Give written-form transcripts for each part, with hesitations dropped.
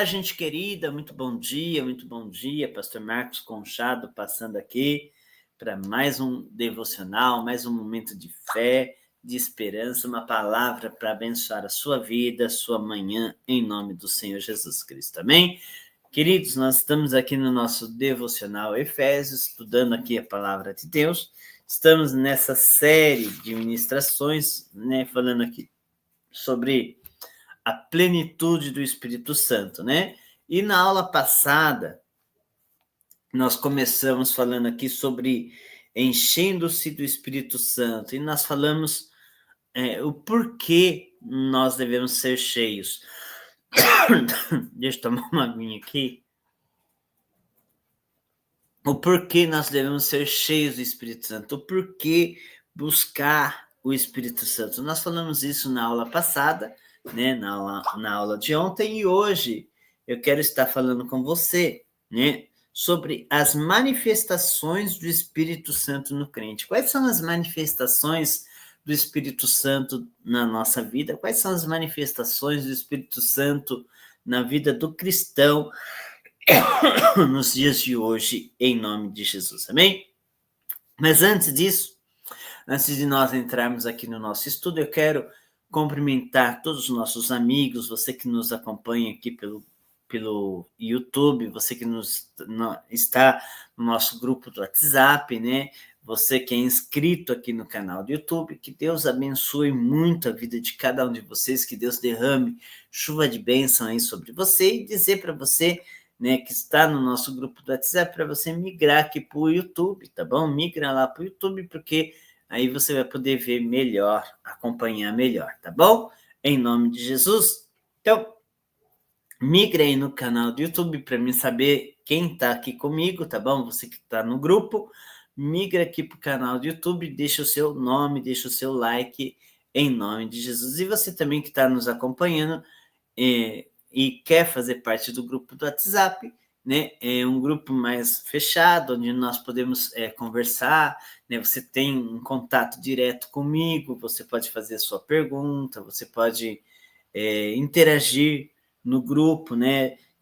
Olá, gente querida, muito bom dia. Pastor Marcos Conchado passando aqui para mais um devocional, mais um momento de fé, de esperança, uma palavra para abençoar a sua vida, a sua manhã, em nome do Senhor Jesus Cristo. Amém? Queridos, nós estamos aqui no nosso devocional Efésios, estudando aqui a palavra de Deus. Estamos nessa série de ministrações, falando aqui sobre a plenitude do Espírito Santo, E na aula passada, nós começamos falando aqui sobre enchendo-se do Espírito Santo, e nós falamos o porquê nós devemos ser cheios. Deixa eu tomar uma aguinha aqui. O porquê nós devemos ser cheios do Espírito Santo, o porquê buscar o Espírito Santo. Nós falamos isso na aula passada, na aula de ontem, e hoje eu quero estar falando com você, sobre as manifestações do Espírito Santo no crente. Quais são as manifestações do Espírito Santo na nossa vida? Quais são as manifestações do Espírito Santo na vida do cristão nos dias de hoje, em nome de Jesus, amém? Mas antes disso, antes de nós entrarmos aqui no nosso estudo, eu quero cumprimentar todos os nossos amigos, você que nos acompanha aqui pelo YouTube, você que está no nosso grupo do WhatsApp, Você que é inscrito aqui no canal do YouTube, que Deus abençoe muito a vida de cada um de vocês, que Deus derrame chuva de bênção aí sobre você, e dizer para você, que está no nosso grupo do WhatsApp, para você migrar aqui para o YouTube, tá bom? Migra lá para o YouTube, porque aí você vai poder ver melhor, acompanhar melhor, tá bom? Em nome de Jesus. Então, migra aí no canal do YouTube para mim saber quem está aqui comigo, tá bom? Você que está no grupo, migra aqui para o canal do YouTube, deixa o seu nome, deixa o seu like, em nome de Jesus. E você também que está nos acompanhando, e quer fazer parte do grupo do WhatsApp, É um grupo mais fechado, onde nós podemos conversar, Você tem um contato direto comigo, você pode fazer a sua pergunta, você pode interagir no grupo,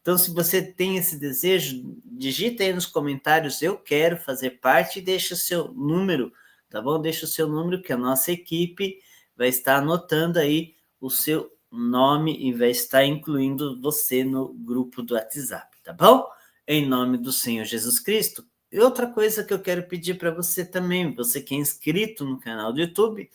Então, se você tem esse desejo, digita aí nos comentários, eu quero fazer parte, e deixa o seu número, tá bom? Deixa o seu número, que a nossa equipe vai estar anotando aí o seu nome e vai estar incluindo você no grupo do WhatsApp, tá bom? Em nome do Senhor Jesus Cristo. E outra coisa que eu quero pedir para você também, você que é inscrito no canal do YouTube,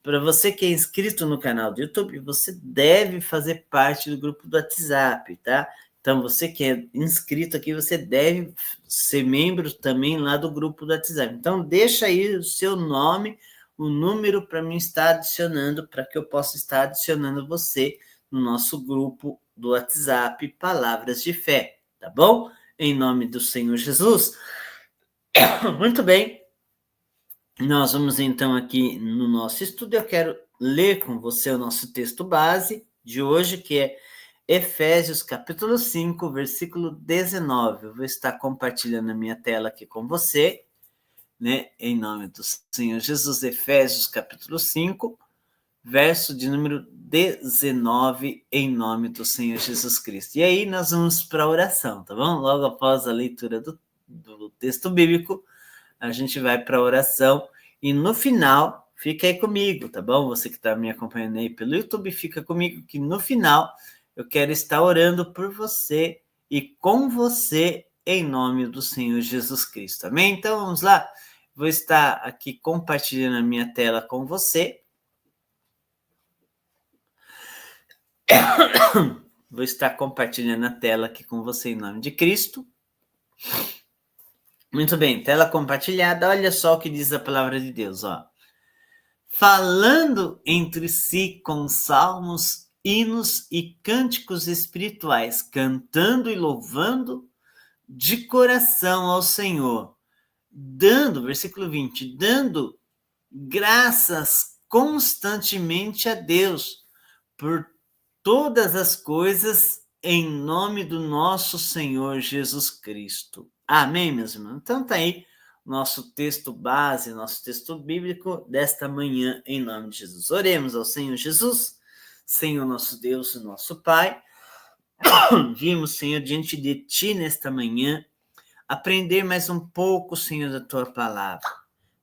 Para você que é inscrito no canal do YouTube, você deve fazer parte do grupo do WhatsApp, tá? Então, você que é inscrito aqui, você deve ser membro também lá do grupo do WhatsApp. Então, deixa aí o seu nome, o número para mim estar adicionando, para que eu possa estar adicionando você no nosso grupo do WhatsApp Palavras de Fé, tá bom? Em nome do Senhor Jesus. Muito bem. Nós vamos então aqui no nosso estudo. Eu quero ler com você o nosso texto base de hoje, que é Efésios capítulo 5, versículo 19. Eu vou estar compartilhando a minha tela aqui com você, Em nome do Senhor Jesus. Efésios capítulo 5, verso de número 19, em nome do Senhor Jesus Cristo. E aí nós vamos para a oração, tá bom? Logo após a leitura do texto bíblico, a gente vai para a oração, e no final, fica aí comigo, tá bom? Você que está me acompanhando aí pelo YouTube, fica comigo, que no final eu quero estar orando por você e com você, em nome do Senhor Jesus Cristo, amém? Então vamos lá, vou estar aqui compartilhando a minha tela com você. Vou estar compartilhando a tela aqui com você em nome de Cristo. Muito bem, tela compartilhada. Olha só o que diz a palavra de Deus, ó. Falando entre si com salmos, hinos e cânticos espirituais, cantando e louvando de coração ao Senhor, versículo 20, dando graças constantemente a Deus por todas as coisas, em nome do nosso Senhor Jesus Cristo. Amém, meus irmãos? Então tá aí nosso texto base, nosso texto bíblico desta manhã, em nome de Jesus. Oremos ao Senhor Jesus, Senhor nosso Deus e nosso Pai. vimos, Senhor, diante de Ti nesta manhã, aprender mais um pouco, Senhor, da Tua palavra.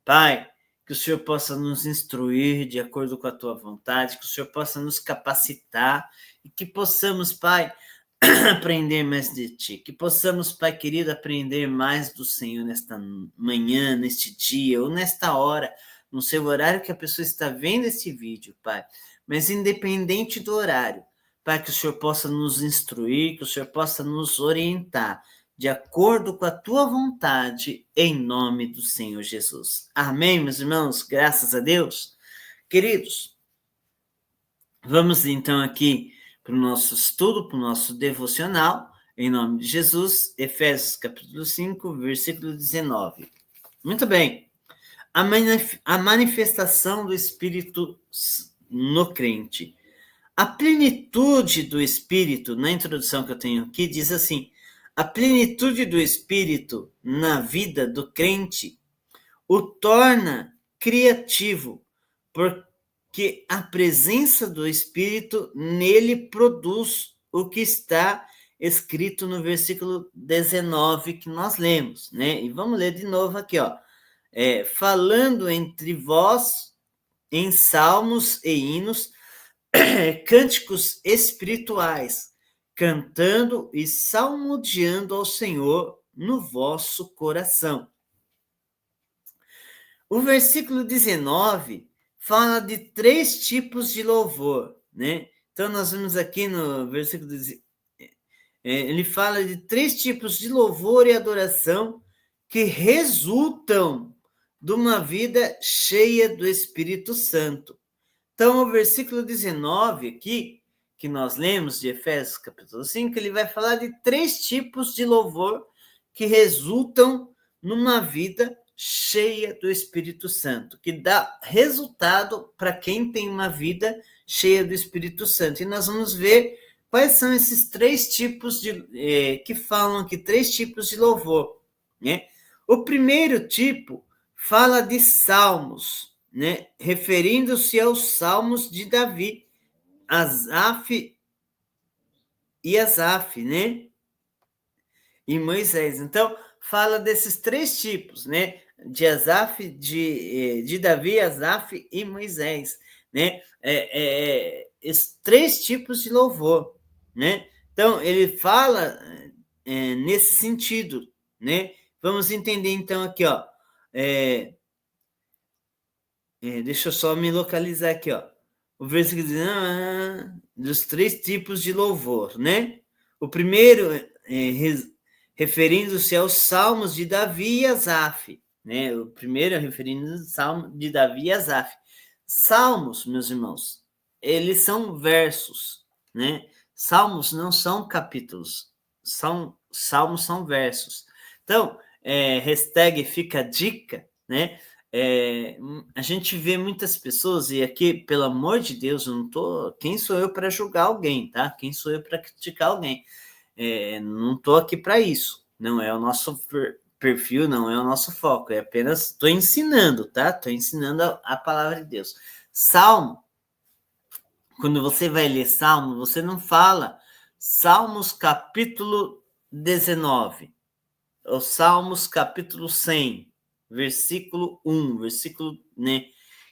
Pai, que o Senhor possa nos instruir de acordo com a Tua vontade, que o Senhor possa nos capacitar e que possamos, Pai, aprender mais de Ti, que possamos, Pai querido, aprender mais do Senhor nesta manhã, neste dia ou nesta hora, no seu horário que a pessoa está vendo esse vídeo, Pai. Mas independente do horário, Pai, que o Senhor possa nos instruir, que o Senhor possa nos orientar de acordo com a Tua vontade, em nome do Senhor Jesus. Amém, meus irmãos? Graças a Deus. Queridos, vamos então aqui para o nosso estudo, para o nosso devocional, em nome de Jesus, Efésios capítulo 5, versículo 19. Muito bem. A manifestação do Espírito no crente. A plenitude do Espírito, na introdução que eu tenho aqui, diz assim: a plenitude do Espírito na vida do crente o torna criativo, porque a presença do Espírito nele produz o que está escrito no versículo 19 que nós lemos, né? E vamos ler de novo aqui, ó. Falando entre vós em salmos e hinos, cânticos espirituais, cantando e salmodiando ao Senhor no vosso coração. O versículo 19 fala de 3 tipos de louvor, né? Então, nós vemos aqui no versículo 19, ele fala de 3 tipos de louvor e adoração que resultam de uma vida cheia do Espírito Santo. Então, o versículo 19 aqui, que nós lemos de Efésios capítulo 5, ele vai falar de 3 tipos de louvor que resultam numa vida cheia do Espírito Santo, que dá resultado para quem tem uma vida cheia do Espírito Santo. E nós vamos ver quais são esses 3 tipos que falam aqui, 3 tipos de louvor, né? O primeiro tipo fala de salmos, né? Referindo-se aos salmos de Davi, Asaf, né? E Moisés. Então, fala desses 3 tipos, né? De Asaf, de Davi, Asaf e Moisés, né? Esses 3 tipos de louvor, né? Então, ele fala nesse sentido, né? Vamos entender, então, aqui, ó. Deixa eu só me localizar aqui, ó. O versículo diz, dos 3 tipos de louvor, né? O primeiro, referindo-se aos salmos de Davi e Asaf, né? O primeiro é referindo-se ao salmo de Davi e Asaf. Salmos, meus irmãos, eles são versos, né? Salmos não são capítulos, salmos são versos. Então, hashtag fica a dica, né? A gente vê muitas pessoas, e aqui, pelo amor de Deus, eu não tô. Quem sou eu para julgar alguém, tá? Quem sou eu para criticar alguém? Não estou aqui para isso. Não é o nosso perfil, não é o nosso foco. É apenas estou ensinando, tá? Estou ensinando a palavra de Deus. Salmo, quando você vai ler Salmo, você não fala Salmos capítulo 19, ou Salmos capítulo 100. Versículo 1, versículo, né,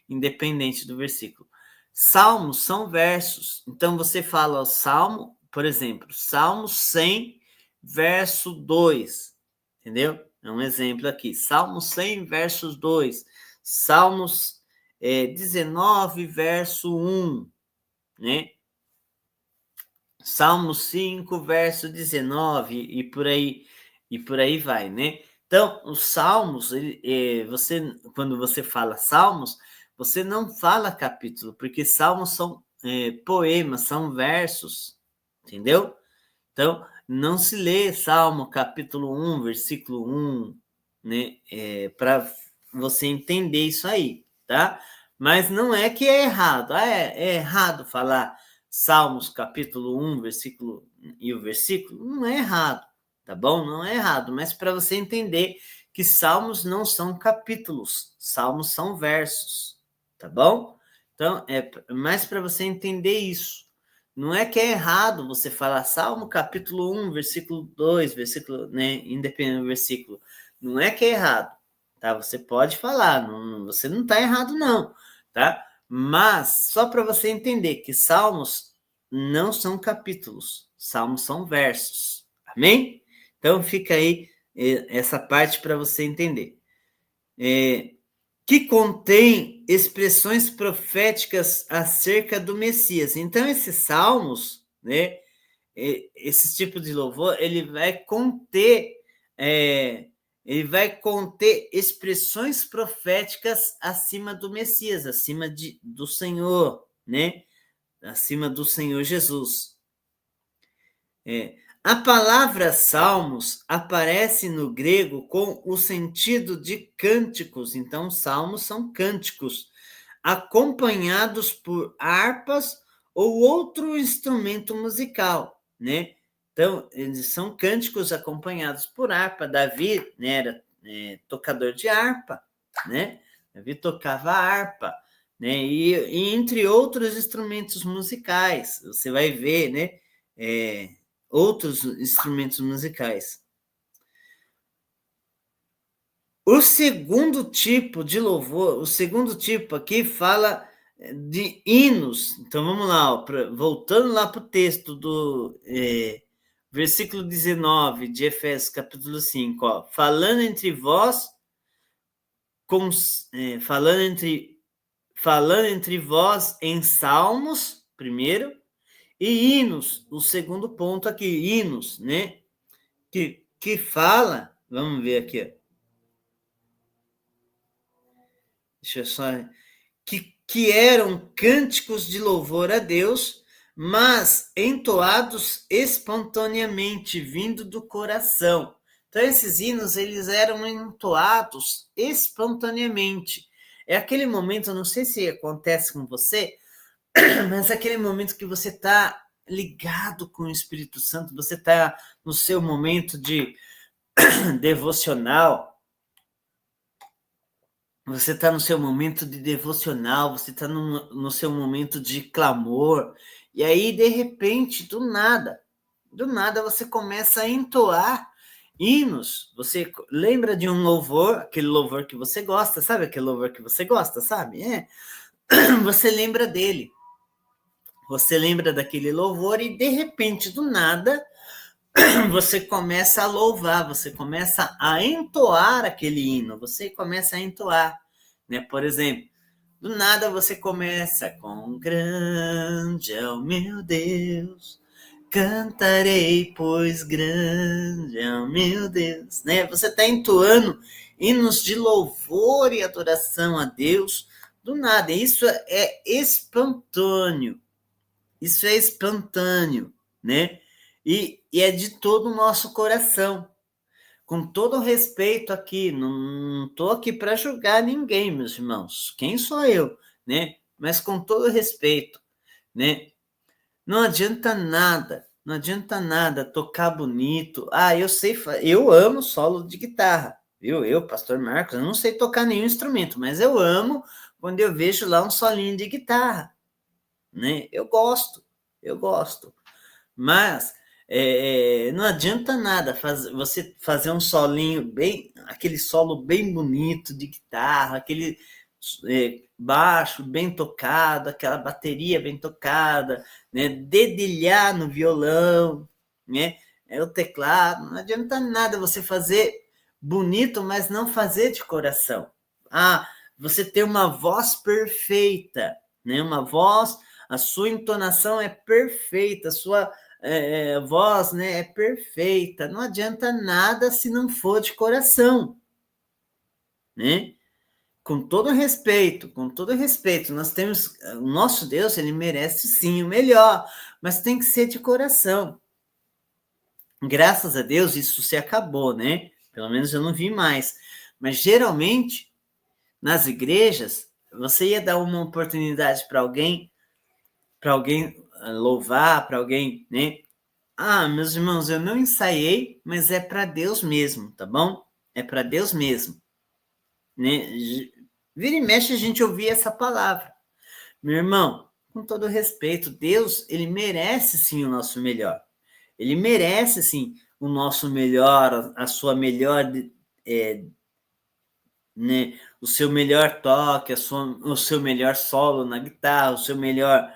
independente do versículo. Salmos são versos. Então, você fala o Salmo, por exemplo, Salmo 100, verso 2. Entendeu? É um exemplo aqui. Salmo 100, versos 2. Salmos 19, verso 1. Né? Salmo 5, verso 19, e por aí vai, né? Então, os salmos, quando você fala salmos, você não fala capítulo, porque salmos são poemas, são versos, entendeu? Então, não se lê Salmo capítulo 1, versículo 1, né? Para você entender isso aí, tá? Mas não é que é errado. É errado falar Salmos capítulo 1, versículo e o versículo? Não é errado. Tá bom? Não é errado, mas para você entender que salmos não são capítulos, salmos são versos, tá bom? Então, é mais para você entender isso, Não é que é errado você falar Salmo capítulo 1, versículo 2, versículo, né, independente do versículo. Não é que é errado, tá? Você pode falar, você não está errado não, tá? Mas só para você entender que salmos não são capítulos, salmos são versos. Amém? Então fica aí essa parte para você entender. Que contém expressões proféticas acerca do Messias. Então, esses salmos, né, esse tipo de louvor, ele vai conter expressões proféticas acima do Messias, acima do Senhor, né? Acima do Senhor Jesus. A palavra salmos aparece no grego com o sentido de cânticos. Então, salmos são cânticos, acompanhados por harpas ou outro instrumento musical, né? Então, eles são cânticos acompanhados por harpa. Davi, né, era tocador de harpa, né? Davi tocava harpa, né? E entre outros instrumentos musicais, você vai ver, né? Outros instrumentos musicais. O segundo tipo de louvor, o segundo tipo aqui fala de hinos. Então vamos lá, ó, voltando lá para o texto do versículo 19 de Efésios capítulo 5, ó, falando entre vós, falando entre vós em salmos, primeiro, e hinos, o segundo ponto aqui, hinos, né? Que fala, vamos ver aqui, ó. Deixa eu só. Que eram cânticos de louvor a Deus, mas entoados espontaneamente, vindo do coração. Então, esses hinos, eles eram entoados espontaneamente. É aquele momento, não sei se acontece com você, mas é aquele momento que você está ligado com o Espírito Santo, você está no seu momento de devocional, você está no seu momento de devocional, você está no seu momento de clamor, e aí, de repente, do nada você começa a entoar hinos. Você lembra de um louvor, aquele louvor que você gosta, sabe aquele louvor que você gosta, sabe? Você lembra dele. Você lembra daquele louvor e, de repente, do nada, você começa a louvar, você começa a entoar aquele hino, você começa a entoar, né? Por exemplo, do nada você começa com grande é o meu Deus, cantarei, pois grande é o meu Deus, né? Você está entoando hinos de louvor e adoração a Deus do nada. Isso é espontâneo. Isso é espontâneo, né? E é de todo o nosso coração. Com todo respeito aqui, não estou aqui para julgar ninguém, meus irmãos. Quem sou eu, né? Mas com todo respeito, né? Não adianta nada tocar bonito. Eu amo solo de guitarra, viu? Eu, Pastor Marcos, eu não sei tocar nenhum instrumento, mas eu amo quando eu vejo lá um solinho de guitarra, né? Eu gosto. Mas não adianta nada você fazer um solinho bem, aquele solo bem bonito de guitarra, aquele baixo bem tocado, aquela bateria bem tocada, né? Dedilhar no violão, né? O teclado, não adianta nada você fazer bonito, mas não fazer de coração. Você ter uma voz perfeita, né? Uma voz, a sua entonação é perfeita, a sua voz, né, é perfeita. Não adianta nada se não for de coração, né? Com todo respeito, nós temos o nosso Deus, ele merece sim o melhor, mas tem que ser de coração. Graças a Deus isso se acabou, né? Pelo menos eu não vi mais. Mas geralmente nas igrejas você ia dar uma oportunidade para alguém louvar, para alguém, né? Meus irmãos, eu não ensaiei, mas é para Deus mesmo, tá bom? É para Deus mesmo, né? Vira e mexe a gente ouvir essa palavra. Meu irmão, com todo respeito, Deus, ele merece sim o nosso melhor. Ele merece sim o nosso melhor, a sua melhor, né, o seu melhor toque, o seu melhor solo na guitarra, o seu melhor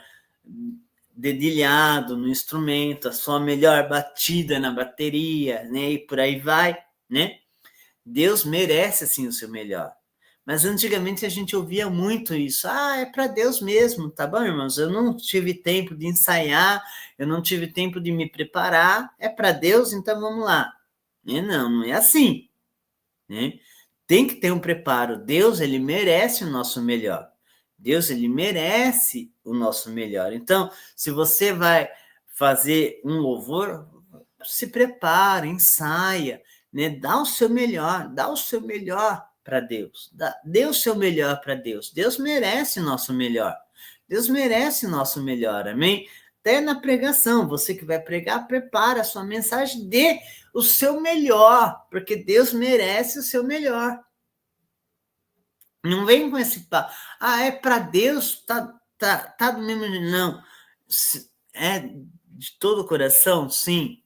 dedilhado no instrumento, a sua melhor batida na bateria, né, e por aí vai, né? Deus merece assim o seu melhor. Mas antigamente a gente ouvia muito isso. Ah, é para Deus mesmo, tá bom, irmãos? Eu não tive tempo de ensaiar, eu não tive tempo de me preparar. É para Deus, então vamos lá. Não é assim, né? Tem que ter um preparo. Deus, ele merece o nosso melhor. Deus, ele merece o nosso melhor. Então, se você vai fazer um louvor, se prepara, ensaia, né? Dá o seu melhor para Deus. Dê o seu melhor para Deus. Deus merece o nosso melhor. Deus merece o nosso melhor, amém? Até na pregação, você que vai pregar, prepara a sua mensagem, dê o seu melhor, porque Deus merece o seu melhor. Não vem com esse papo. Ah, é para Deus, tá do mesmo jeito. Não. É de todo o coração? Sim.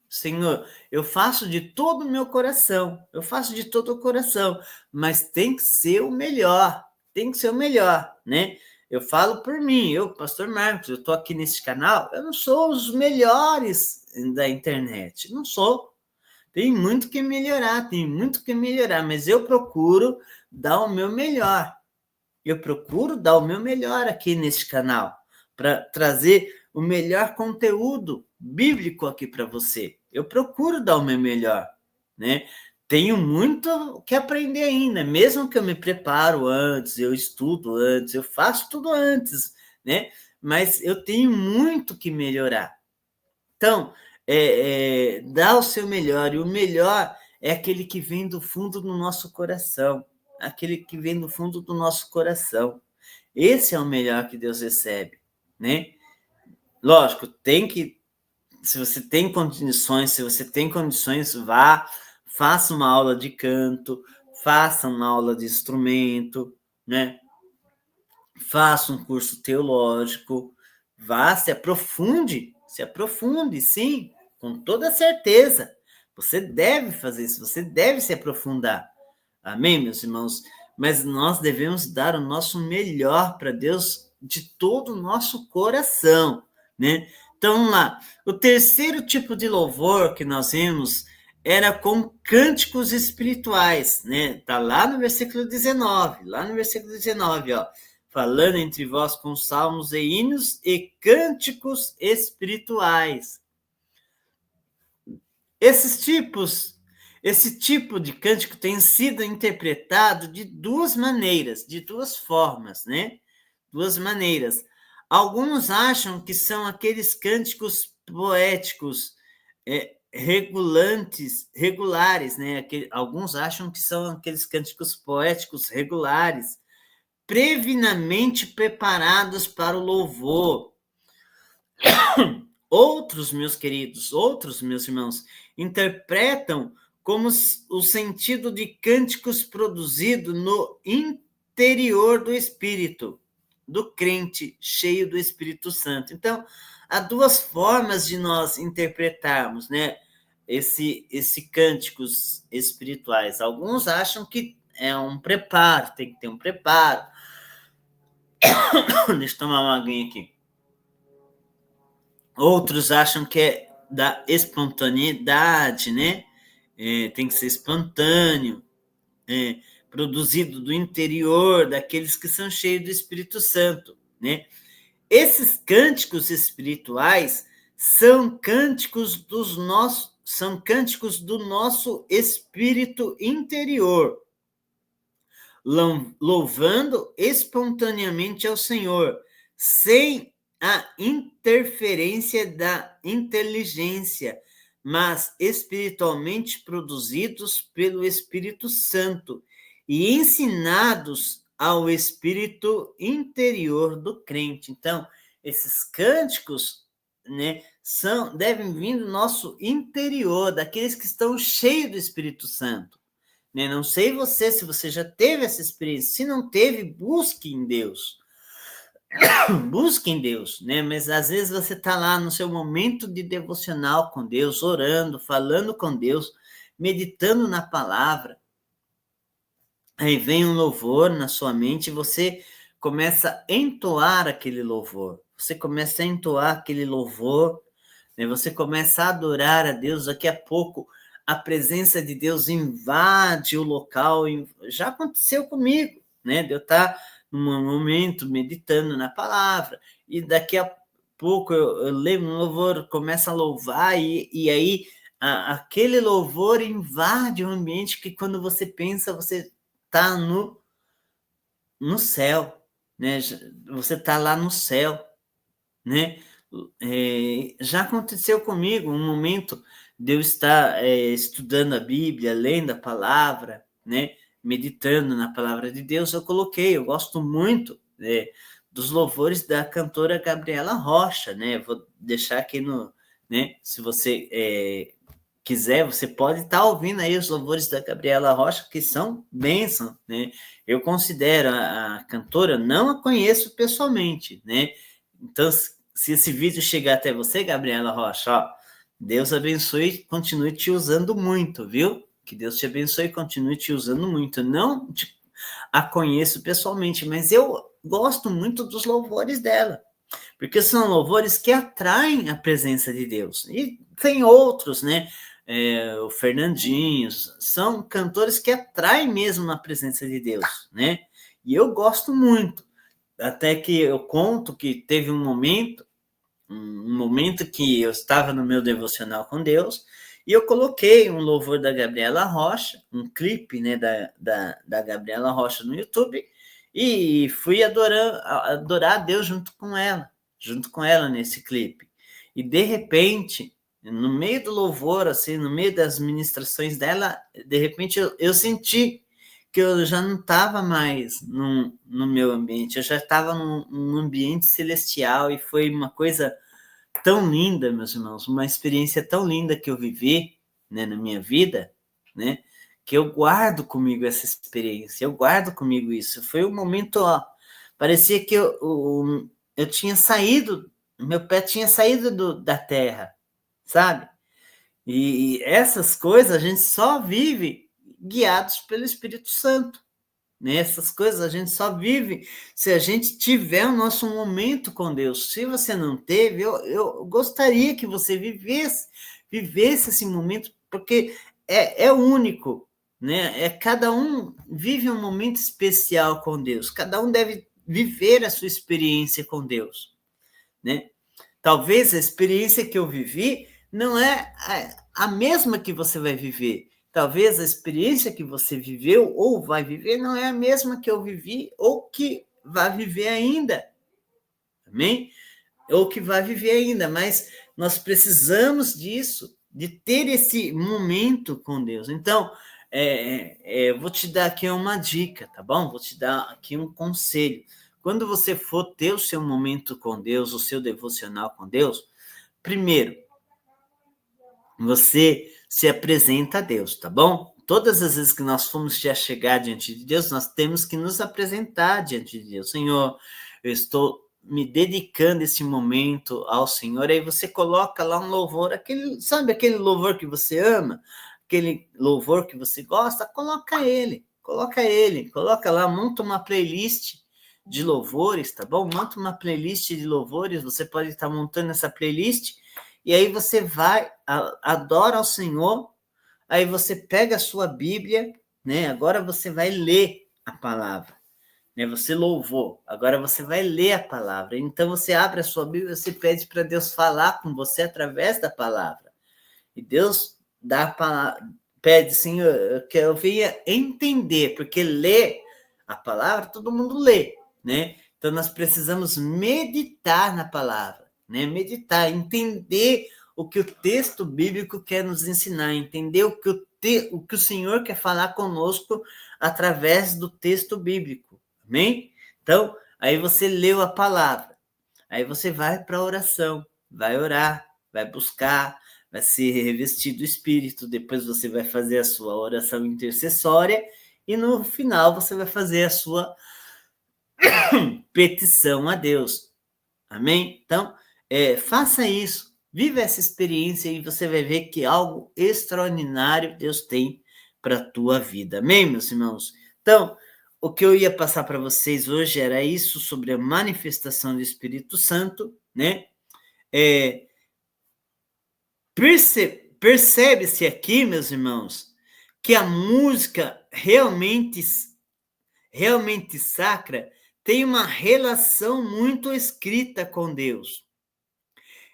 Senhor, eu faço de todo o meu coração. Eu faço de todo o coração. Mas tem que ser o melhor. Tem que ser o melhor, né? Eu falo por mim, pastor Marcos, eu estou aqui nesse canal, eu não sou os melhores da internet. Não sou. Tem muito que melhorar, mas eu procuro dar o meu melhor. Eu procuro dar o meu melhor aqui nesse canal, para trazer o melhor conteúdo bíblico aqui para você. Eu procuro dar o meu melhor, né? Tenho muito que aprender ainda, mesmo que eu me preparo antes, eu estudo antes, eu faço tudo antes, né? Mas eu tenho muito que melhorar. Então, dá o seu melhor, e o melhor é aquele que vem do fundo do nosso coração, aquele que vem do fundo do nosso coração. Esse é o melhor que Deus recebe, né? Lógico, se você tem condições, vá, faça uma aula de canto, faça uma aula de instrumento, né? Faça um curso teológico, vá, se aprofunde, sim, com toda certeza. Você deve fazer isso, você deve se aprofundar. Amém, meus irmãos? Mas nós devemos dar o nosso melhor para Deus de todo o nosso coração, né? Então, vamos lá. O terceiro tipo de louvor que nós vimos era com cânticos espirituais, né? Tá lá no versículo 19, ó. Falando entre vós com salmos e hinos e cânticos espirituais. Esse tipo de cântico tem sido interpretado de duas maneiras, de duas formas, né? Duas maneiras. Alguns acham que são aqueles cânticos poéticos regulares, né? Alguns acham que são aqueles cânticos poéticos regulares, previamente preparados para o louvor. Outros, meus queridos, meus irmãos, interpretam como o sentido de cânticos produzido no interior do espírito, do crente cheio do Espírito Santo. Então, há duas formas de nós interpretarmos, né, esse cânticos espirituais. Alguns acham que é um preparo, tem que ter um preparo. Deixa eu tomar uma aguinha aqui. Outros acham que é da espontaneidade, né? Tem que ser espontâneo, produzido do interior daqueles que são cheios do Espírito Santo, né? Esses cânticos espirituais são cânticos do nosso espírito interior, louvando espontaneamente ao Senhor, sem a interferência da inteligência, mas espiritualmente produzidos pelo Espírito Santo e ensinados ao espírito interior do crente. Então, esses cânticos, né, devem vir do nosso interior, daqueles que estão cheios do Espírito Santo. Né? Não sei se você já teve essa experiência. Se não teve, busque em Deus. Busque em Deus, né? Mas às vezes você está lá no seu momento de devocional com Deus, orando, falando com Deus, meditando na palavra. Aí vem um louvor na sua mente e você começa a entoar aquele louvor. Você começa a entoar aquele louvor, né? Você começa a adorar a Deus. Daqui a pouco a presença de Deus invade o local. Já aconteceu comigo, né? De eu estar num momento meditando na palavra e daqui a pouco eu lembro um louvor, começa a louvar e aí aquele louvor invade o ambiente que quando você pensa, você está no céu, né? Você está lá no céu, né? Já aconteceu comigo um momento de eu estar estudando a Bíblia, lendo a palavra, né? Meditando na palavra de Deus, eu gosto muito dos louvores da cantora Gabriela Rocha, né? Vou deixar aqui né? Se você quiser, você pode estar ouvindo aí os louvores da Gabriela Rocha, que são bênção, né? Eu considero a cantora, não a conheço pessoalmente, né? Então, se esse vídeo chegar até você, Gabriela Rocha, ó, Deus abençoe e continue te usando muito, viu? Que Deus te abençoe e continue te usando muito. Não a conheço pessoalmente, mas eu gosto muito dos louvores dela, porque são louvores que atraem a presença de Deus. E tem outros, né? O Fernandinho, são cantores que atraem mesmo a presença de Deus, né? E eu gosto muito. Até que eu conto que teve um momento que eu estava no meu devocional com Deus, e eu coloquei um louvor da Gabriela Rocha, um clipe, né, da Gabriela Rocha no YouTube, e fui adorar a Deus junto com ela nesse clipe. E de repente, no meio do louvor, assim, no meio das ministrações dela, de repente eu senti que eu já não estava mais no meu ambiente, eu já estava num ambiente celestial, e foi uma coisa tão linda, meus irmãos, uma experiência tão linda que eu vivi, né, na minha vida, né, que eu guardo comigo essa experiência, eu guardo comigo isso. Foi um momento, ó, parecia que eu tinha saído, meu pé tinha saído da terra, sabe? E essas coisas a gente só vive guiados pelo Espírito Santo, né? Essas coisas a gente só vive se a gente tiver o nosso momento com Deus. Se você não teve, eu gostaria que você vivesse esse momento, porque é único, né? Cada um vive um momento especial com Deus. Cada um deve viver a sua experiência com Deus, né? Talvez a experiência que eu vivi não é a mesma que você vai viver. Talvez a experiência que você viveu ou vai viver não é a mesma que eu vivi ou que vai viver ainda. Amém? Ou que vai viver ainda, mas nós precisamos disso, de ter esse momento com Deus. Então, eu vou te dar aqui uma dica, tá bom? Vou te dar aqui um conselho. Quando você for ter o seu momento com Deus, o seu devocional com Deus, primeiro, você se apresenta a Deus, tá bom? Todas as vezes que nós formos te chegar diante de Deus, nós temos que nos apresentar diante de Deus. Senhor, eu estou me dedicando esse momento ao Senhor. Aí você coloca lá um louvor, sabe aquele louvor que você ama, aquele louvor que você gosta, coloca lá, monta uma playlist de louvores, tá bom? Monta uma playlist de louvores, você pode estar montando essa playlist, e aí você vai, adora ao Senhor, aí você pega a sua Bíblia, né? Agora você vai ler a palavra, né? Você louvou, agora você vai ler a palavra. Então você abre a sua Bíblia, você pede para Deus falar com você através da palavra. E Deus dá a palavra, pede, Senhor, que eu venha entender, porque ler a palavra, todo mundo lê, né? Então nós precisamos meditar na palavra, né? Meditar, entender o que o texto bíblico quer nos ensinar, entender o que o Senhor quer falar conosco através do texto bíblico, amém? Então, aí você leu a palavra, aí você vai para a oração, vai orar, vai buscar, vai se revestir do Espírito, depois você vai fazer a sua oração intercessória e no final você vai fazer a sua petição a Deus. Amém? Então, faça isso. Viva essa experiência e você vai ver que algo extraordinário Deus tem para a tua vida. Amém, meus irmãos? Então, o que eu ia passar para vocês hoje era isso sobre a manifestação do Espírito Santo, né? Percebe-se aqui, meus irmãos, que a música realmente sacra tem uma relação muito escrita com Deus.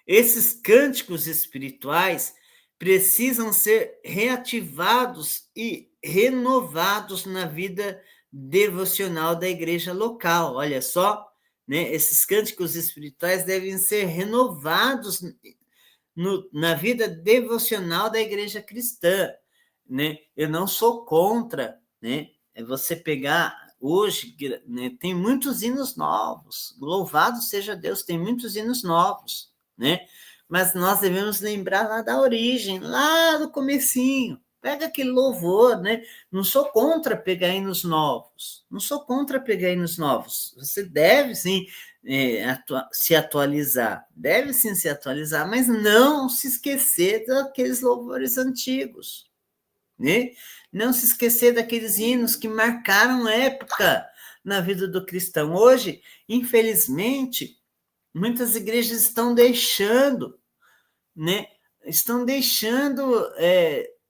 Esses cânticos espirituais precisam ser reativados e renovados na vida devocional da igreja local. Olha só, né? Esses cânticos espirituais devem ser renovados na vida devocional da igreja cristã, né? Eu não sou contra, né? É você pegar hoje, né? Tem muitos hinos novos. Louvado seja Deus, tem muitos hinos novos, né? Mas nós devemos lembrar lá da origem, lá do comecinho. Pega aquele louvor, né? Não sou contra pegar hinos novos. Não sou contra pegar hinos novos. Você deve, sim, se atualizar. Deve, sim, se atualizar, mas não se esquecer daqueles louvores antigos, né? Não se esquecer daqueles hinos que marcaram época na vida do cristão. Hoje, infelizmente, muitas igrejas estão deixando, né? Estão deixando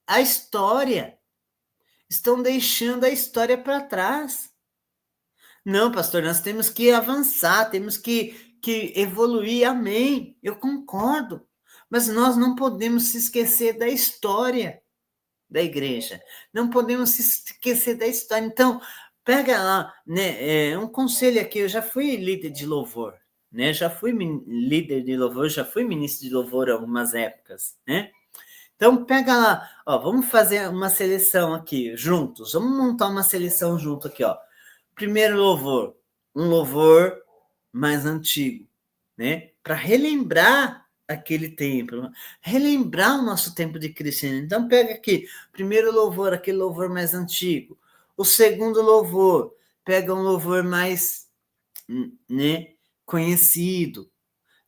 a história. Estão deixando a história para trás. Não, pastor, nós temos que avançar, temos que evoluir. Amém, eu concordo. Mas nós não podemos se esquecer da história da igreja. Não podemos se esquecer da história. Então, pega lá, né? Um conselho aqui, eu já fui líder de louvor, né? Já fui líder de louvor, já fui ministro de louvor algumas épocas, né? Então, pega lá, ó, vamos fazer uma seleção aqui, juntos. Vamos montar uma seleção junto aqui, ó. Primeiro louvor, um louvor mais antigo, né? Para relembrar aquele tempo, relembrar o nosso tempo de cristianismo. Então, pega aqui, primeiro louvor, aquele louvor mais antigo. O segundo louvor, pega um louvor mais, né, conhecido.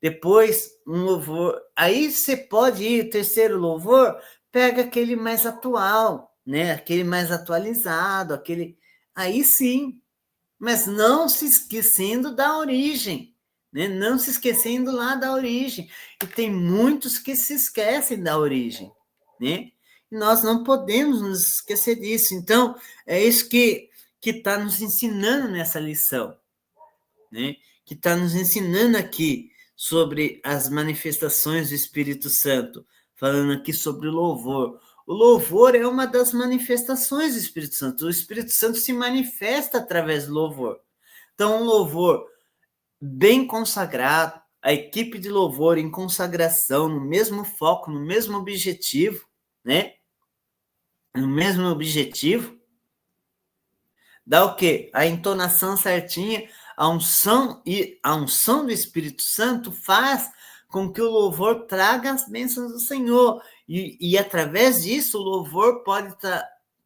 Depois, um louvor. Aí você pode ir, terceiro louvor, pega aquele mais atual, né? Aquele mais atualizado, aquele. Aí sim, mas não se esquecendo da origem, né? Não se esquecendo lá da origem. E tem muitos que se esquecem da origem, né? E nós não podemos nos esquecer disso. Então, é isso que está nos ensinando nessa lição, né? Que está nos ensinando aqui sobre as manifestações do Espírito Santo, falando aqui sobre o louvor. O louvor é uma das manifestações do Espírito Santo. O Espírito Santo se manifesta através do louvor. Então, um louvor bem consagrado, a equipe de louvor em consagração, no mesmo foco, no mesmo objetivo, né? No mesmo objetivo, dá o quê? A entonação certinha, a unção do Espírito Santo faz com que o louvor traga as bênçãos do Senhor. E através disso, o louvor pode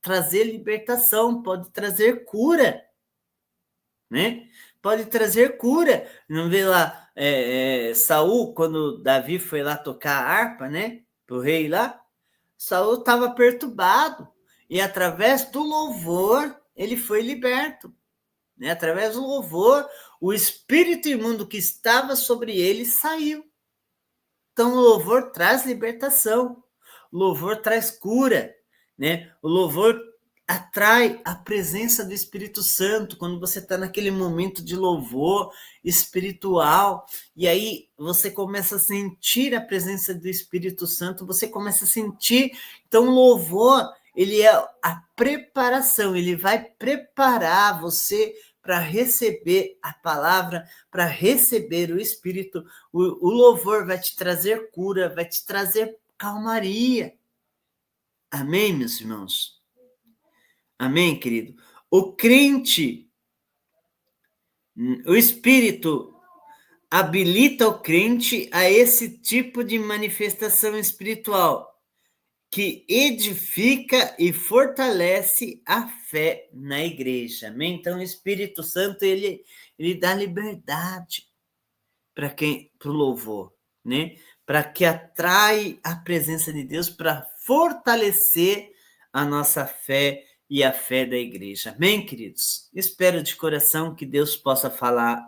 trazer libertação, pode trazer cura, né? Pode trazer cura. Não vê lá Saul, quando Davi foi lá tocar a harpa, né? Pro rei lá, Saul estava perturbado. E através do louvor, ele foi liberto. Né? Através do louvor, o espírito imundo que estava sobre ele saiu. Então, o louvor traz libertação, o louvor traz cura, né? O louvor atrai a presença do Espírito Santo quando você está naquele momento de louvor espiritual, e aí você começa a sentir a presença do Espírito Santo, você começa a sentir. Então, o louvor, ele é a preparação, ele vai preparar você para receber a palavra, para receber o Espírito. O louvor vai te trazer cura, vai te trazer calmaria. Amém, meus irmãos? Amém, querido? O crente, o Espírito habilita o crente a esse tipo de manifestação espiritual que edifica e fortalece a fé na igreja. Amém? Então, o Espírito Santo, ele Ele dá liberdade para o louvor, né? Para que atrai a presença de Deus, para fortalecer a nossa fé e a fé da igreja. Amém, queridos? Espero de coração que Deus possa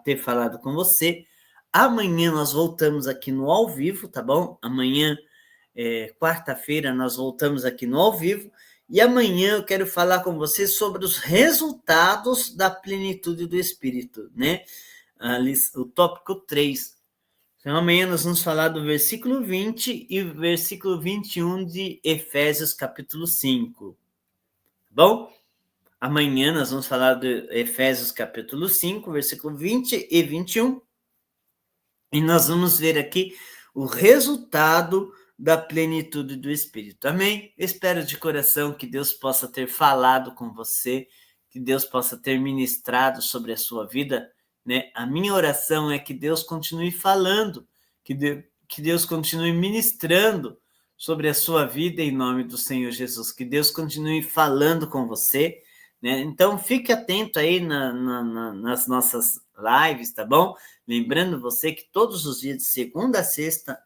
ter falado com você. Amanhã nós voltamos aqui no ao vivo, tá bom? Amanhã, quarta-feira, nós voltamos aqui no ao vivo. E amanhã eu quero falar com você sobre os resultados da plenitude do Espírito, né? O tópico 3. Então, amanhã nós vamos falar do versículo 20 e versículo 21 de Efésios, capítulo 5. Tá bom? Amanhã nós vamos falar de Efésios, capítulo 5, versículo 20 e 21. E nós vamos ver aqui o resultado da plenitude do Espírito. Amém? Espero de coração que Deus possa ter falado com você, que Deus possa ter ministrado sobre a sua vida, né? A minha oração é que Deus continue falando, que Deus continue ministrando sobre a sua vida em nome do Senhor Jesus, que Deus continue falando com você, né? Então, fique atento aí nas nossas lives, tá bom? Lembrando você que todos os dias de segunda a sexta,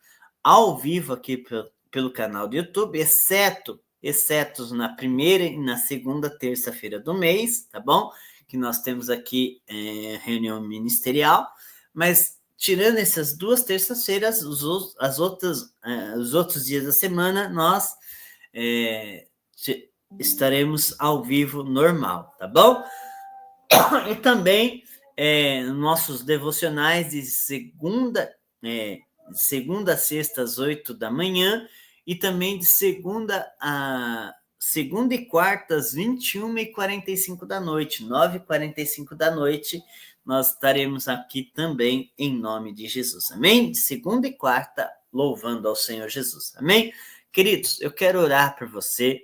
ao vivo aqui pelo canal do YouTube, exceto na primeira e na segunda terça-feira do mês, tá bom? Que nós temos aqui reunião ministerial, mas tirando essas duas terças-feiras, os outros dias da semana, nós estaremos ao vivo normal, tá bom? E também nossos devocionais de segunda a sexta às 8 da manhã e também de segunda e quarta às 21h45 da noite, 9h45 da noite, nós estaremos aqui também em nome de Jesus, amém? De segunda e quarta, louvando ao Senhor Jesus, amém? Queridos, eu quero orar por você,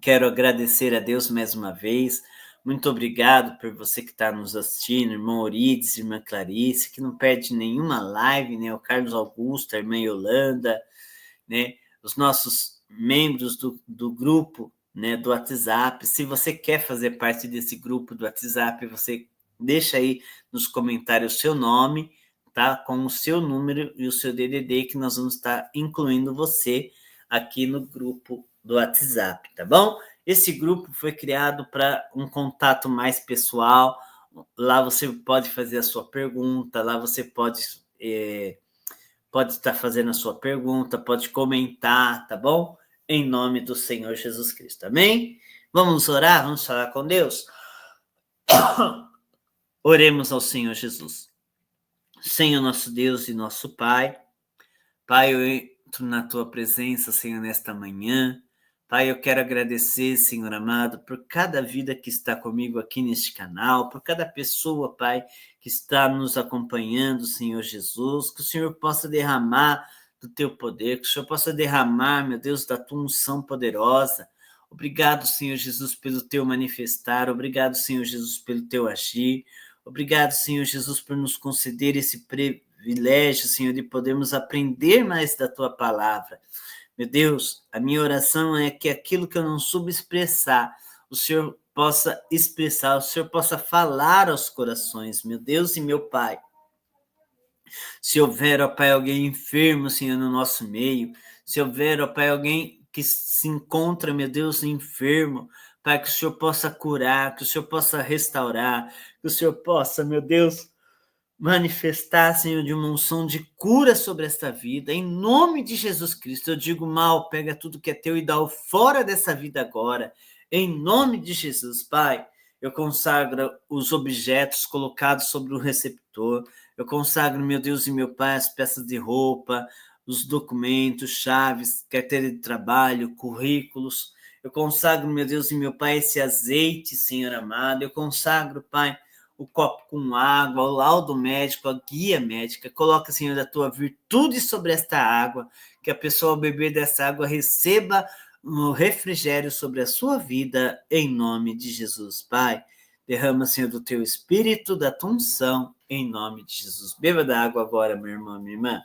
quero agradecer a Deus mais uma vez. Muito obrigado por você que está nos assistindo, irmão Orides, irmã Clarice, que não perde nenhuma live, né? O Carlos Augusto, a irmã Yolanda, né? Os nossos membros do grupo, né? Do WhatsApp. Se você quer fazer parte desse grupo do WhatsApp, você deixa aí nos comentários o seu nome, tá? Com o seu número e o seu DDD, que nós vamos estar incluindo você aqui no grupo do WhatsApp, tá bom? Esse grupo foi criado para um contato mais pessoal. Lá você pode fazer a sua pergunta, lá você pode estar fazendo a sua pergunta, pode comentar, tá bom? Em nome do Senhor Jesus Cristo, amém? Vamos orar, vamos falar com Deus? Oremos ao Senhor Jesus. Senhor nosso Deus e nosso Pai, Pai, eu entro na Tua presença, Senhor, nesta manhã. Pai, eu quero agradecer, Senhor amado, por cada vida que está comigo aqui neste canal, por cada pessoa, Pai, que está nos acompanhando, Senhor Jesus, que o Senhor possa derramar do Teu poder, que o Senhor possa derramar, meu Deus, da Tua unção poderosa. Obrigado, Senhor Jesus, pelo Teu manifestar, obrigado, Senhor Jesus, pelo Teu agir, obrigado, Senhor Jesus, por nos conceder esse privilégio, Senhor, de podermos aprender mais da Tua palavra. Meu Deus, a minha oração é que aquilo que eu não soube expressar, o Senhor possa expressar, o Senhor possa falar aos corações, meu Deus e meu Pai. Se houver, ó Pai, alguém enfermo, Senhor, no nosso meio, se houver, ó Pai, alguém que se encontra, meu Deus, enfermo, Pai, que o Senhor possa curar, que o Senhor possa restaurar, que o Senhor possa, meu Deus, manifestar, Senhor, de uma unção de cura sobre esta vida, em nome de Jesus Cristo. Eu digo, mal, pega tudo que é teu e dá-o fora dessa vida agora, em nome de Jesus, Pai. Eu consagro os objetos colocados sobre o receptor, eu consagro, meu Deus e meu Pai, as peças de roupa, os documentos, chaves, carteira de trabalho, currículos. Eu consagro, meu Deus e meu Pai, esse azeite, Senhor amado. Eu consagro, Pai, o copo com água, o laudo médico, a guia médica. Coloca, Senhor, a tua virtude sobre esta água, que a pessoa ao beber dessa água receba um refrigério sobre a sua vida, em nome de Jesus, Pai. Derrama, Senhor, do teu espírito, da tua unção, em nome de Jesus. Beba da água agora, meu irmão, minha irmã.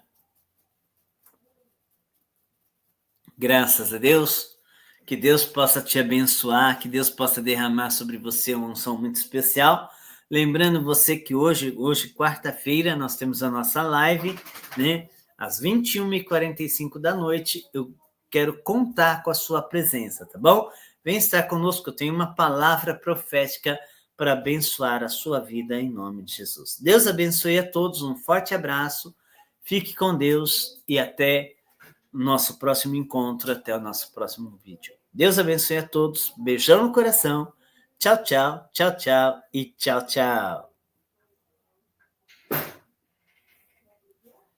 Graças a Deus. Que Deus possa te abençoar, que Deus possa derramar sobre você uma unção muito especial. Lembrando você que hoje quarta-feira, nós temos a nossa live, né? Às 21h45 da noite, eu quero contar com a sua presença, tá bom? Vem estar conosco, eu tenho uma palavra profética para abençoar a sua vida em nome de Jesus. Deus abençoe a todos, um forte abraço, fique com Deus e até o nosso próximo encontro, até o nosso próximo vídeo. Deus abençoe a todos, beijão no coração, tchau, tchau, tchau, tchau e tchau, tchau.